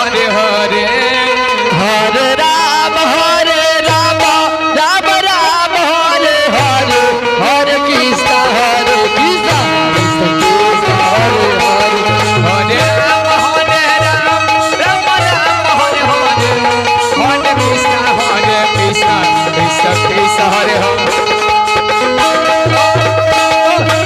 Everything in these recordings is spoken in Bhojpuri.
हरे हरे हरे राम राम राम हरे हरे हरे कृष्ण कृष्ण कृष्ण हरे हरे हरे राम हरे राम राम राम हरे हरे हरे कृष्ण कृष्ण कृष्ण हरे हरे हरे राम हरे राम राम राम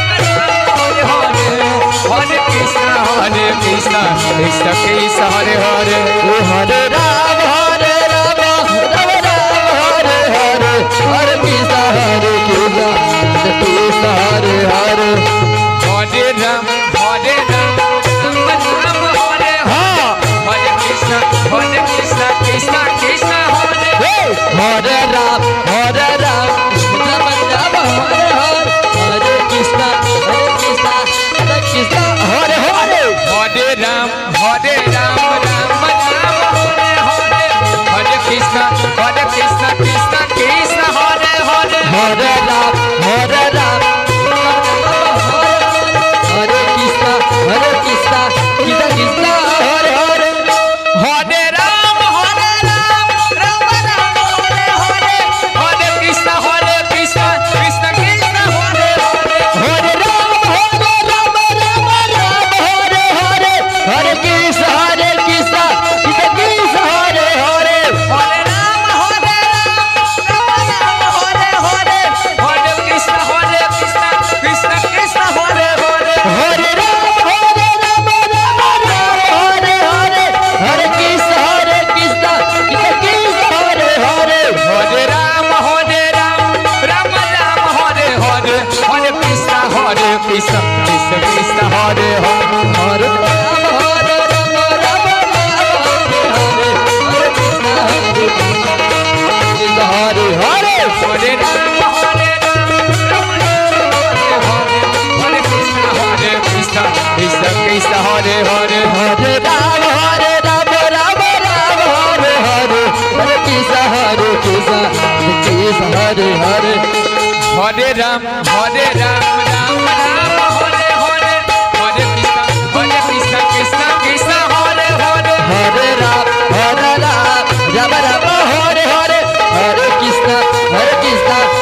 हरे हरे हरे कृष्ण कृष्ण कृष्ण हरे हरे हरे राम राम हरे हरे हरे कृष्ण कृष्ण कृष्ण हरे हरे हरे राम राम राम हरे हरे हरे कृष्ण कृष्ण कृष्ण हरे हरे राम राम राम हरे हरे हरे कृष्ण कृष्ण कृष्ण हरे हरे हरे राम राम राम हरे हरे हरे कृष्ण कृष्ण कृष्ण हरे हरे हरे राम राम हरे कृष्ण कृष्ण कृष्ण हरे हरे हरे राम राम राम हरे हरे हरे कृष्ण कृष्ण कृष्ण हरे हरे हरे राम राम हरे हरे हरे कृष्ण कृष्ण कृष्ण हरे हरे हरे राम राम हरे हरे हरे कृष्ण कृष्ण कृष्ण हरे हरे हरे राम हरे हरे हरे कृष्ण कृष्ण कृष्ण हरे हरे हरे राम राम राम हरे हरे हरे कृष्ण कृष्ण कृष्ण हरे हरे हरे राम हरे हरे हरे हरे राम राम हरे हरे कृष्ण कृष्ण कृष्ण हरे हरे हरे राम राम हरे हरे हरे कृष्ण कृष्ण हरे हरे हरे राम राम हरे हरे हरे कृष्ण कृष्ण कृष्ण हरे हरे हरे राम राम हरे हरे हरे कृष्ण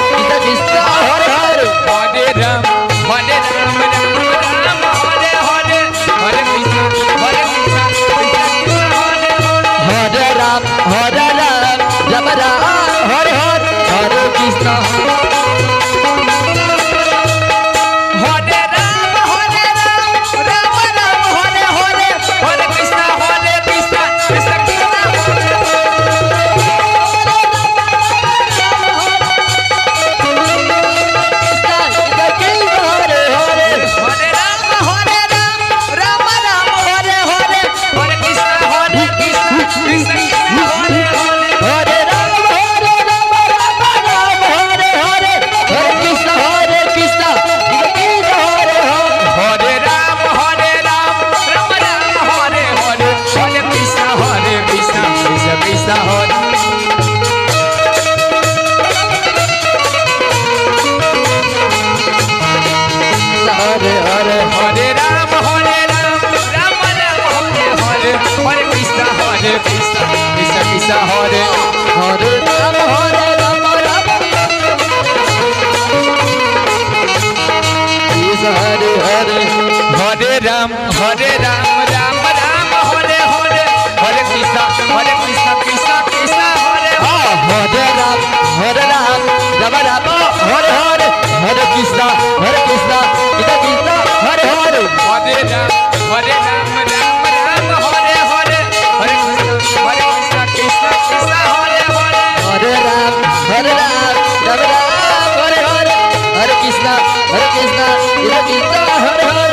कृष्ण कृष्ण हरे हरे हरे राम राम हरे हरे हरे कृष्ण कृष्ण कृष्ण हरे हरे हरे राम हरे हरे हरे कृष्ण हरे राम राम हरे हरे हरे कृष्ण कृष्ण कृष्ण हरे हरे हरे राम राम हरे हरे हरे कृष्ण कृष्ण कृष्ण हरे हरे हरे राम हरे हरे कृष्ण कृष्ण हरे हरे हरे राम राम हरे हरे हरे कृष्ण कृष्ण कृष्ण हरे हरे हरे हरे राम राम हरे हरे हरे कृष्ण कृष्ण कृष्ण हरे हरे राम कृष्ण हरे हरे हरे राम राम हरे हरे हरे कृष्ण कृष्ण कृष्ण हरे हरे राम राम हरे हरे हरे कृष्ण कृष्ण हरे हरे हरे राम राम हरे हरे हरे कृष्ण कृष्ण कृष्ण हरे हरे हरे राम हरे हरे हरे कृष्ण कृष्ण हरे हरे